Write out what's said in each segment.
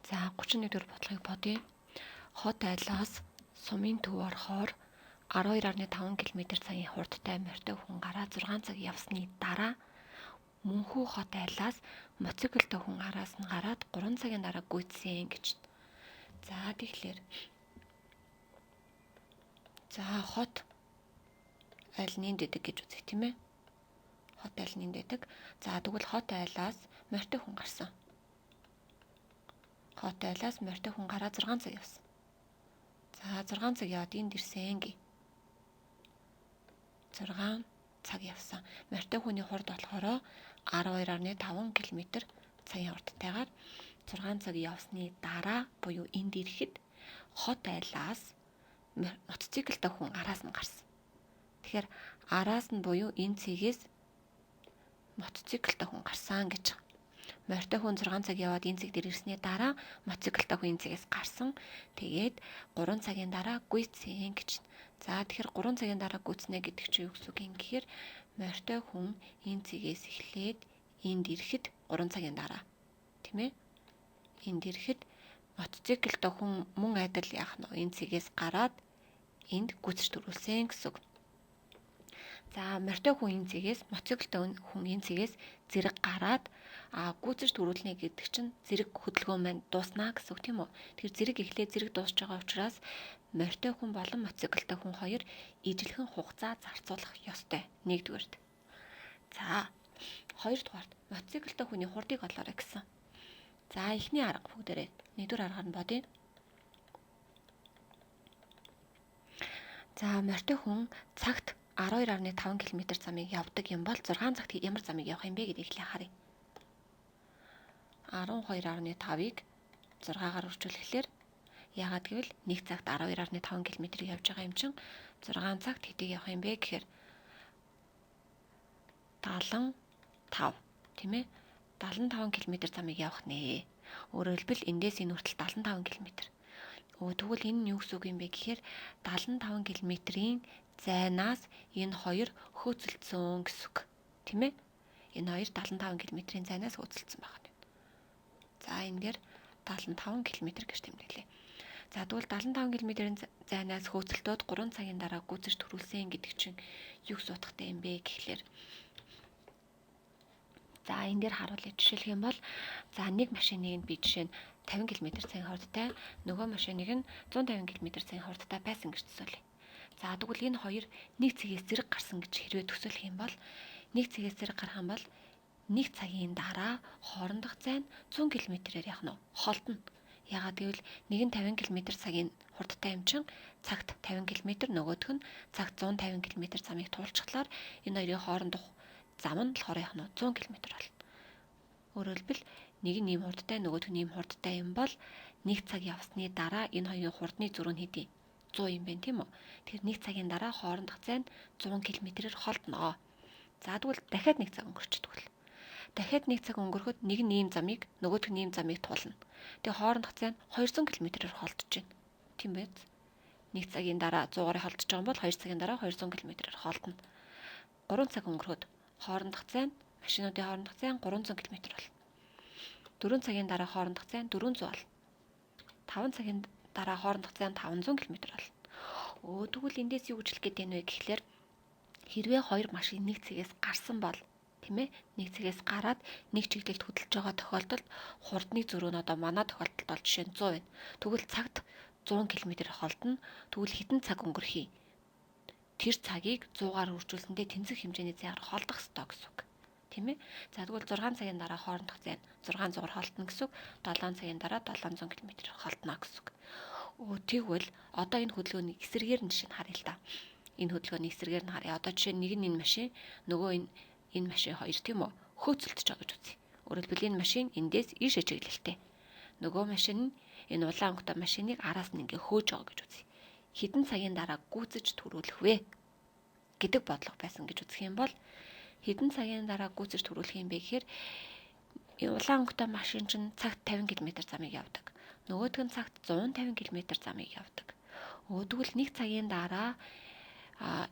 За 31 дэх бодлогыг бодъё. Хот айлаас сумын төв орохоор 12.5 км/цагийн хурдтай морьтой хүн гараа 6 цаг явсны дараа мөнхүү хот айлаас мотоциклтай хүн араас нь гараад 3 цагийн дараа гүйцсэн гэж. За тэгэхээр хот айл нэмдэдэг гэж үзье тийм ээ. Хот айл нэмдэдэг. За тэгвэл хот айлаас морьтой хүн гарсан. Хот айлаас морьтой хүн гараа 6 цаг явсан. За 6 цаг яваад энд ирсэн гээ. 6 цаг явсан. Морьтой хүний хурд болохоор 12.5 км/цагийн хурдтайгаар 6 цаг явсны дараа буюу энд ирэхэд хот айлаас мотоциклтай хүн араас нь гарсан. Тэгэхээр араас нь буюу энэ цэгээс мотоциклтай хүн гарсан гэж. Морьтой хүн 6 цаг яваад энэ цэг дээр ирсний дараа мотоциклтай хүн энэ цэгээс гарсан. Тэгээд 3 цагийн дараа гүйцсэн гэж. За тэгэхээр 3 цагийн дараа гүйцнэ гэдэг чинь юу гэсэн үг юм гэхээр морьтой хүн энэ цэгээс эхлээд энд ирэхэд 3 цагийн дараа тийм ээ. Энд ирэхэд мотоциклтай хүн мөн адил яах нь энэ цэгээс гараад энд гүйцэж төрүүлсэн гэсэн үг. За морьтой хүн энэ цэгээс мотоциклтай хүн энэ цэгээс зэрэг гараад гүйцэж төрүүлнэ гэдэг чинь зэрэг хөдөлгөөн маань дууснаа гэсэн үг тийм үү. Тэгэхээр зэрэг эхлээд зэрэг дуусж байгаа учраас морьтой хүн болон мотоциклтай хүн хоёр ижилхэн хугацаа зарцуулах ёстой. Нэгдүгээрт. За хоёрдугаарт мотоциклтай хүний хурдыг олоорой гэсэн. За эхний арга бүгдээрээ нэгдүгээр аргаар нь бодъё. За морьтой хүн цагт 12.5 км замыг явдаг юм бол 6 цагт ямар замыг явах юм бэ гэдгийг эхлээ харъя. 12.5-ыг 6-гаар үржүүлэхлээр яагаад гэвэл 1 цагт 12.5 км-ийг явж байгаа юм чинь 6 цагт хэдийг явах юм бэ гэхээр 75 тийм ээ 75 км замыг явах нэ. Өөрөөр хэлбэл эндээс энэ хүртэл 75 км. Тэгвэл энэ нь юу гэсэн үг юм бэ гэхээр 75 км-ийн зайнаас энэ хоёр хөөцөлдсөн гэсэн үг. Тийм ээ? Энэ хоёр 75 км-ийн зайнаас хөөцөлдсөн байна. За энэгээр 75 км гэж тэмдэглэе. За тэгвэл 75 км-ийн зайнаас хөөцөлдөөд 3 цагийн дараа гүйцэж төрүүлсэн гэдэг чинь юу гэсэн утгатай юм бэ гэхлээр за энэ дээр харуулъя. Жишээлх юм бол за нэг машиныг би жишээ нь 50 км/цагийн хурдтай нөгөө машиныг нь 150 км/цагийн хурдтай байсан гэж төсөөлье. За тэгвэл энэ хоёр нэг цэгээс зэрэг гарсан гэж хэрвээ төсөөлөх юм бол нэг цэгээс зэрэг гарах юм бол нэг цагийн дараа хоорондох зай нь 100 км-ээр явах нь холдно. Яагаад гэвэл нэг нь 50 км/цагийн хурдтай юм чин цагт 50 км нөгөөх нь цагт 150 км замыг туулчихлаар энэ хоёрын хоорондох зам нь болохоор яах нь 100 км болно. Өөрөөр хэлбэл нэг нь ийм хурдтай нөгөөх нь ийм хурдтай юм бол нэг цаг явсны дараа энэ хоёрын хурдны зөрүү нь хэдий 100 юм байна тийм үү. Тэгэхээр нэг цагийн дараа хоорондох зай нь 100 км-ээр холдно. За тэгвэл дахиад нэг цаг өнгөрчдөг. Дахиад нэг цаг өнгөрөхөд нэг нь ийм замыг нөгөөх нь ийм замыг туулна. Тэгээ хоорондох зай нь 200 км-ээр холдож байна. Тийм биз? Нэг цагийн дараа 100-аар холдож байгаа бол 2 цагийн дараа 200 км-ээр холдно. 3 цаг өнгөрөхөд хоорондох зай нь машинуудын хоорондох зай нь 300 км болно. 4 цагийн дараа хоорондох зай нь 400 болно. 5 цагийн дараа хоорондох зай нь 500 км болно. Тэгвэл эндээс юу гэж хэлэх гээд байна вэ гэхлээр хэрвээ хоёр машин нэг цэгээс гарсан бол тийм ээ нэг цэгээс гараад нэг чиглэлд хөдөлж байгаа тохиолдолд хурдны зөрүү нь одоо манай тохиолдолд бол жишээ нь 100 байна. Тэгвэл цагт 100 км-ээр холдно. Тэгвэл хэдэн цаг өнгөрөх юм? Тэр цагийг 100-аар үржүүлсэндээ тэнцэх хэмжээний зайгаар холдох ёстой гэсэн үг. Тийм ээ? За тэгвэл 6 цагийн дараа хоорондох зай нь 600-аар холдно гэсэн үг. 7 цагийн дараа 700 км-ээр холдно гэсэн үг. Тэгвэл одоо энэ хөдөлгөөний эсрэгээр нь жишээ нь харъя л да. Энэ хөдөлгөөний эсрэгээр нь харъя. Одоо жишээ нь нэг нь энэ машин, нөгөө энэ машин хоёр тийм үү? Хөөцөлдөж байгаа гэж үзье. Өөрөөр хэлбэл энэ машин эндээс ийшээ чиглэлтэй. Нөгөө машин нь энэ улаан өнгөтэй машиныг араас нь ингээ хөөж байгаа гэж үзье. Хэдэн цагийн дараа гүйцэж төрүүлэх вэ гэдэг бодлого байсан гэж үзэх юм бол хэдэн цагийн дараа гүйцэж төрүүлэх юм бэ гэхээр улаан өнгөтэй машин чинь цагт 50 км замыг явдаг. Нөгөөх нь цагт 150 км замыг явдаг. Тэгвэл нэг цагийн дараа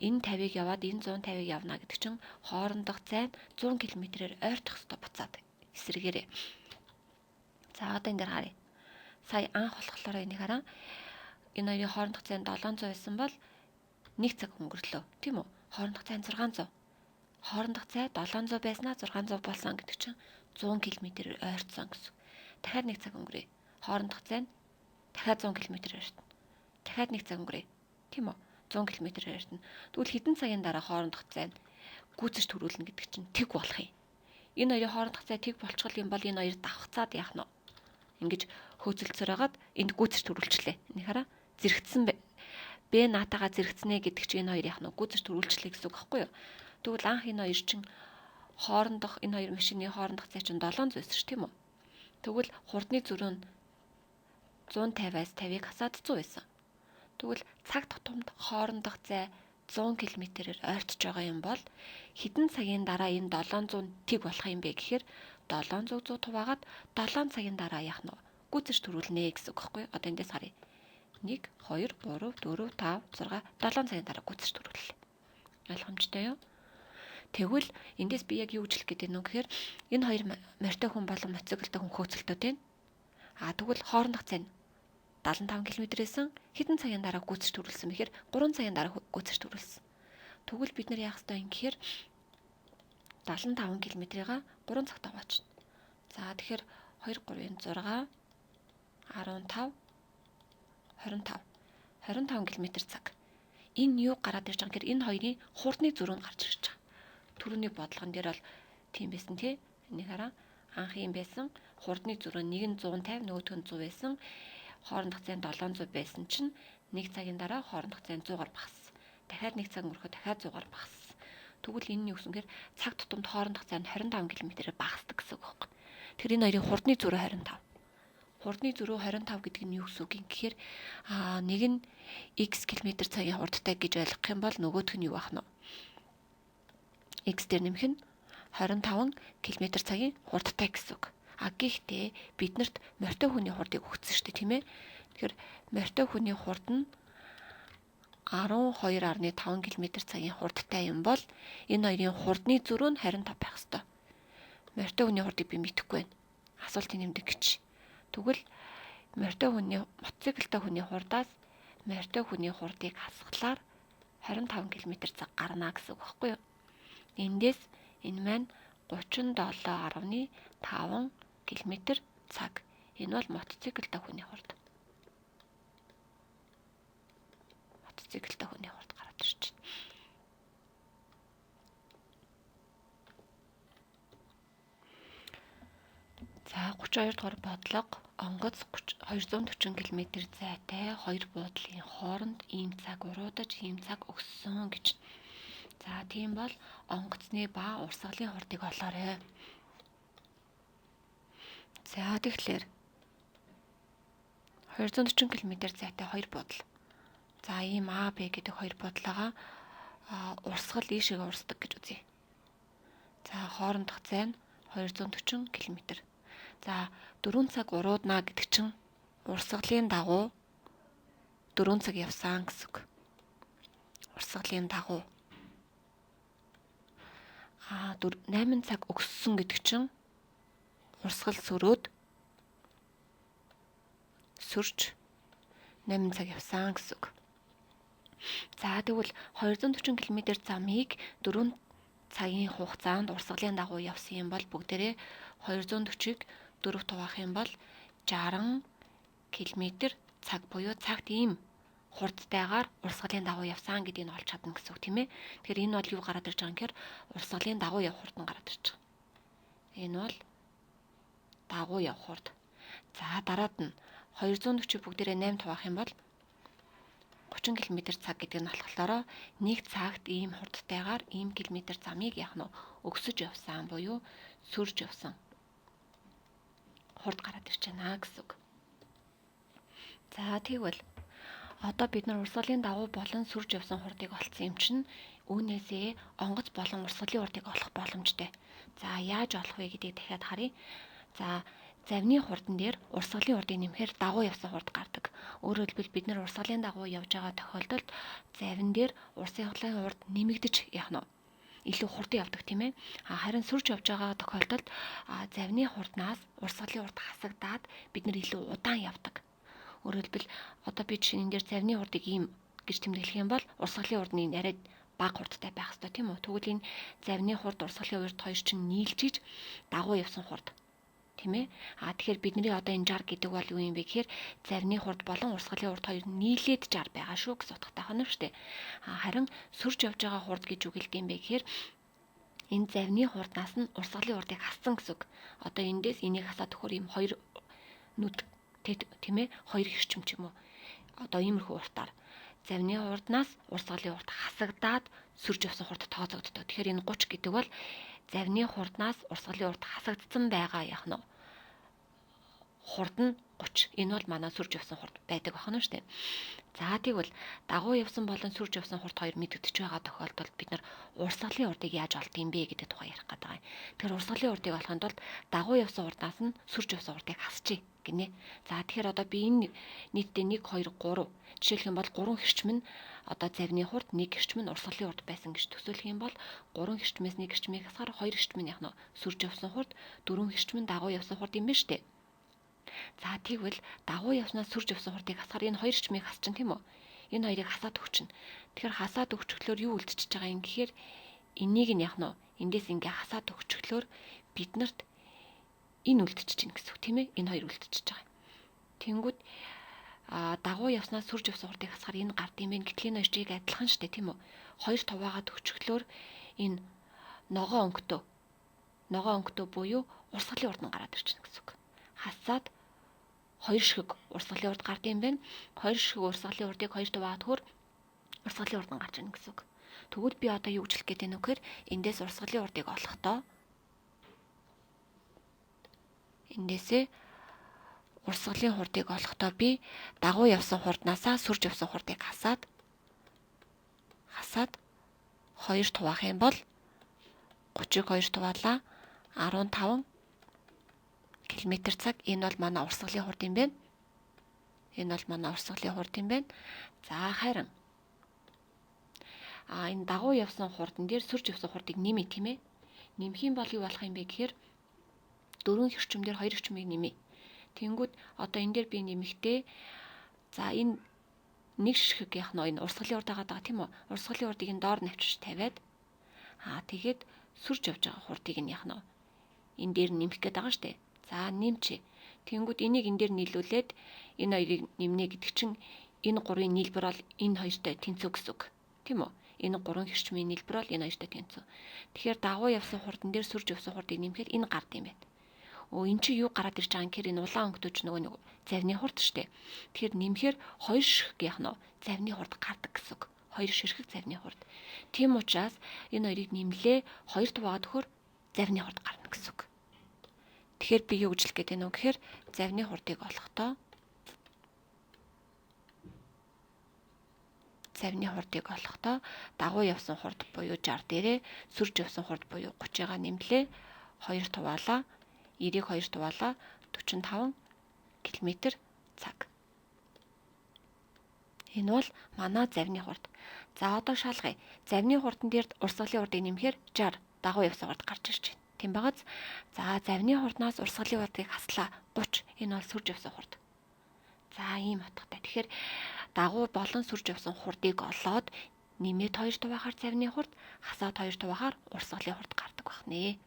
энэ 50-ыг яваад энэ 150-ыг явна гэдэг чинь хоорондох зай 100 км-ээр ойртох ёстой буцаад эсрэгээрээ. За одоо энэ дээр харъя. Сая анх болохоор энийг хараа. Энэ хоёрын хоорондох зай 700 байсан бол 1 цаг өнгөрлөө. Тийм үү? Хоорондох зай 600. Хоорондох зай 700 байснаа 600 болсон гэдэг чинь 100 км-ээр ойртсон гэсэн. Дахиад 1 цаг өнгөрье. Хоорондох зай нь дахиад 100 км-ээр ойртно. Дахиад 1 цаг өнгөрье. Тийм үү? 100 км-ээр ойртно. Тэгвэл хэдэн цагийн дараа хоорондох зай нь гүйцэж төрүүлнэ гэдэг чинь тэг болох юм. Энэ хоёрын хоорондох зай тэг болчихвол юм бол энэ хоёр давхцаад яах нь вэ? Ингэж хөөцөлцөөр хагаад энд гүйцэж төрүүлчлээ. Энийг хараа. Зэрэгцсэн Б наатагаа зэрэгцнэ гэдэг чинь энэ хоёр яах нь гүйцэж төрүүлчлээ гэсэн үг байхгүй юу? Тэгвэл анх энэ хоёр чинь хоорондох энэ хоёр машины хоорондох зай чинь 700 байсан ш тийм үү? Тэгвэл хурдны зөрүү нь 150-аас 50-ыг хасаад 100 байсан. Тэгвэл цаг тутамд хоорондох зай 100 км-ээр ойртож байгаа юм бол хэдэн цагийн дараа энэ 700 тэг болох юм бэ гэхээр 700 100 хуваагаад 7 цагийн дараа яах нь гүйцэж төрүүлнэ гэсэн үг байхгүй юу? Одоо эндээс харъя. 1 2 3 4 5 6 7 цагийн дараа гүйцэж төрүүллээ. Ойлгомжтой юу? Тэгвэл эндээс би яг юу гэж хэлэх гээд байна вэ гэхээр энэ хоёр морьтой хүн болон мотоциклтай хүн хөөцөлтөд байна. Тэгвэл хоорондох зай нь 75 км байсан. Хэдэн цагийн дараа гүйцэж төрүүлсэн бэхээр 3 цагийн дараа гүйцэж төрүүлсэн. Тэгвэл бид нар яах ёстой юм гэхээр 75 км-ийг 3 цагт аваачна. За тэгэхээр 2 3-ын 6 15 25 км цаг. Энэ юу гараад ирж байгаа гэхээр энэ хоёрын хурдны зөрүү нь гарч ирж байгаа. Төрөний бодлогон дээр бол тийм байсан тий. Энийг хараа. Анх юм байсан. Хурдны зөрүү нэг нь 150, нөгөөх нь 100 байсан. Хоорондох зай 700 байсан чинь 1 цагийн дараа хоорондох зай 100-аар багассан. Дахиад 1 цаг өнгөрөхөд дахиад 100-аар багассан. Тэгвэл энэ нь юу гэсэн гэхээр цаг тутамд хоорондох зай 25 км-ээр багасдаг гэсэн үг байна. Тэгэхээр энэ хоёрын хурдны зөрүү 25. Хурдны зөрүү 25 гэдэг нь юу гэсэн үг юм гэхээр нэг нь x км/цагийн хурдтай гэж ойлгох юм бол нөгөөх нь юу байх нь вэ? X дээр нэмэх нь 25 км/цагийн хурдтай гэсэн үг. Гэхдээ биднэрт морьтой хүний хурдыг өгсөн шүү дээ, тийм ээ. Тэгэхээр морьтой хүний хурд нь 12.5 км/цагийн хурдтай юм бол энэ хоёрын хурдны зөрүү нь 25 байх ёстой. Морьтой хүний хурдыг би мэдэхгүй байна. Асуултын нэмдэг гэж. Тэгвэл морьтой хүний мотоциклтай хүний хурдаас морьтой хүний хурдыг хасгалаар 25 км/цаг гарна гэсэн үг байхгүй юу? Эндээс энэ маань 37.5 км/цаг. Энэ бол мотоциклтай хүний хурд. Мотоциклтай хүний хурд гараад ирж байна. За 32 дугаар бодлого онгоц 240 км зайтай хоёр буудлын хооронд ийм цаг уруудаж ийм цаг өгсөн гэж. За тийм бол онгоцны ба урсгалын хурдыг олоорой. За тэгэхээр 240 км зайтай хоёр буудал. За ийм А, Б гэдэг хоёр буудлаагаа урсгал ийшээ урсдаг гэж үзье. За хоорондох зай нь 240 км. За 4 цаг уруудна гэдэг чинь урсгалын дагуу 4 цаг явсан гэсэн үг. Урсгалын дагуу 8 цаг өгсөн гэдэг чинь урсгал сөрөөд сөрж 8 цаг явсан гэсэн үг. За тэгвэл 240 км замыг 4 цагийн хугацаанд урсгалын дагуу явсан юм бол бүгдээрээ 240-ыг 4 хуваах юм бол 60 км цаг буюу цагт ийм хурдтайгаар урсгалын дагуу явсан гэдгийг олж чадна гэсэн үг тийм ээ. Тэгэхээр энэ бол юу гараад ирж байгаа юм гэхээр урсгалын дагуу явах хурд нь гараад ирж байгаа. Энэ бол дагуу явах хурд. За дараад нь 240 бүгдээрээ 8 хуваах юм бол 30 км цаг гэдэг нь болохоор нэг цагт ийм хурдтайгаар ийм километр замыг яах нь өгсөж явсан буюу сүрж явсан хурд гараад ирж байна гэсэн үг. За тэгвэл одоо бид нар урсгалын дагуу болон сүрж явсан хурдыг олцсон юм чинь үүнээсээ онгоц болон урсгалын хурдыг олох боломжтой. За яаж олох вэ гэдгийг дахиад харъя. За завны хурдан дээр урсгалын хурдыг нэмэхээр дагуу явсан хурд гардаг. Өөрөөр хэлбэл бид нар урсгалын дагуу явж байгаа тохиолдолд завин дээр урсгалын хурд нэмэгдэж яах нь илүү хурдан явдаг тийм ээ. Харин сүрж явж байгаа тохиолдолд завны хурднаас урсгалын хурд хасагдаад бид нар илүү удаан явдаг. Өөрөөр хэлбэл одоо би жишээ энэ дээр завны хурдыг ийм гэж тэмдэглэх юм бол урсгалын хурд нь арай бага хурдтай байх ёстой тийм үү. Тэгвэл энэ завны хурд урсгалын хурд хоёр чинь нийлжиж дагуу явсан хурд тийм ээ. Тэгэхээр бидний одоо энэ 60 гэдэг бол юу юм бэ гэхээр завны хурд болон урсгалын хурд хоёр нийлээд 60 байгаа шүү гэж утгатай байна шүү дээ. Харин сүрж явж байгаа хурд гэж үг хэлдэг юм бэ гэхээр энэ завны хурднаас нь урсгалын хурдыг хассан гэсэн үг. Одоо эндээс энийг хасаад өгөхөр ийм хоёр нүд тийм ээ, хоёр хэрчим ч юм уу. Одоо иймэрхүү уртаар завны хурднаас урсгалын хурд хасагдаад сүрж явсан хурд тооцогддог. Тэгэхээр энэ 30 гэдэг бол завны хурднаас урсгалын хурд хасагдсан байгаа яах нь хурд нь 30. Энэ бол манай сүрж явсан хурд байдаг байна шүү дээ. За тэгвэл дагуу явсан болон сүрж явсан хурд хоёр мэдэгдэж байгаа тохиолдолд бид нар урсгалын хурдыг яаж олд юм бэ гэдэг тухай ярих гэдэг юм. Тэгэхээр урсгалын хурдыг олохын тулд дагуу явсан хурднаас нь сүрж явсан хурдыг хасчих гинэ. За тэгэхээр одоо би энэ нийтдээ 1 2 3 жишээлх юм бол 3 хэрчим нь одоо завны хурд, 1 хэрчим нь урсгалын хурд байсан гэж төсөөлөх юм бол 3 хэрчмээс 1 хэрчмийг хасахаар 2 хэрчим нь яах нь сүрж явсан хурд, 4 хэрчим нь дагуу явсан хурд юм байна шүү дээ. За тэгвэл дагуу явснаас сүрж явсан хурдыг хасахаар энэ 2 хэрчмийг хасчин тийм үү? Энэ хоёрыг хасаад өгчнө. Тэгэхээр хасаад өгчлөөр юу үлдчихэж байгаа юм гэхээр энийг нь яах нь эндээс ингээ хасаад өгчлөөр бид нарт энэ үлдчихэж байна гэсэн үг тийм ээ? Энэ хоёр үлдчихэж байгаа. Тэнгүүд дагуу явснаас сүрж явсан хурдыг хасахаар энэ гард юм байна. Гэтэл энэ хоёр чиг адилхан шүү дээ тийм үү? Хоёр хуваагаад өгчлөөр энэ ногоо өнгөтөө буюу урсгалын хурд нь гараад ирчихнэ гэсэн үг. Хасаад хоёр шиг урсгалын хурд гард юм байна. Хоёр шиг урсгалын хурдыг хоёр хуваагаад хөр урсгалын хурд нь гарч ирнэ гэсэн үг. Тэгвэл би одоо юу гэж хэлэх гээд байна вэ гэхээр эндээс урсгалын хурдыг олохдоо эндээсээ урсгалын хурдыг олохдоо би дагуу явсан хурднаасаа сүрж явсан хурдыг хасаад хоёрт хуваах юм бол 30-ыг хоёрт хуваалаа 15 км/цаг. Энэ бол манай урсгалын хурд юм байна. За харин энэ дагуу явсан хурдан дээр сүрж явсан хурдыг нэмээ тийм ээ. Нэмэх юм бол юу болох юм бэ гэхээр 4 хэрчим дээр 2 хэрчмийг нэмээ. Тэнгүүд одоо энэ дээр би нэмэхдээ за энэ нэг ширхэг яах нь энэ урсгалын хурд байгаа тийм үү? Урсгалын хурдыг энэ доор навчиж тавиад тэгээд сүрж явж байгаа хурдыг нь яах нь энэ дээр нэмэх гээд байгаа шүү дээ. За нэмчээ. Тэнгүүд энийг энэ дээр нийлүүлээд энэ хоёрыг нэмнэ гэдэг чинь энэ 3-ын нийлбэр бол энэ хоёртой тэнцүү гэсэн үг. Тийм үү? Энэ 3 хэрчмийн нийлбэр бол энэ хоёртой тэнцүү. Тэгэхээр дагуу явсан хурдан дээр сүрж явсан хурдыг нэмэхээр энэ гард юм байна. Энэ чи юу гараад ирж байгаа юм гэхээр энэ улаан өнгөтөж нөгөө нэг завны хурд шүү дээ. Тэгэхээр нэмэхээр 2 ширхэг яах нь завны хурд гардаг гэсэн үг. 2 ширхэг завны хурд. Тийм учраас энэ хоёрыг нэмлээ 2 хуваагаад өгөхөр завны хурд гарна гэсэн үг. Тэгэхээр би юу гэж хэлэх гээд байна вэ гэхээр завны хурдыг олохдоо дагуу явсан хурд буюу 60 дээрээ сүрж явсан хурд буюу 30-ыг нэмлээ 2 хуваалаа 90-ыг 2 хуваалаа 45 км/цаг. Энэ бол манай завны хурд. За одоо шалгая. Завны хурдан дээр урсгалын хурдыг нэмэхээр 60 дагуу явсан хурд гарч ирж байна. Тийм багаз. За завны хурднаас урсгалын хурдыг хаслаа 30. Энэ бол сүрж явсан хурд. За ийм утгатай. Тэгэхээр дагуу болон сүрж явсан хурдыг олоод нэмээд 2 хуваагаар завны хурд, хасаад 2 хуваагаар урсгалын хурд гардаг байна.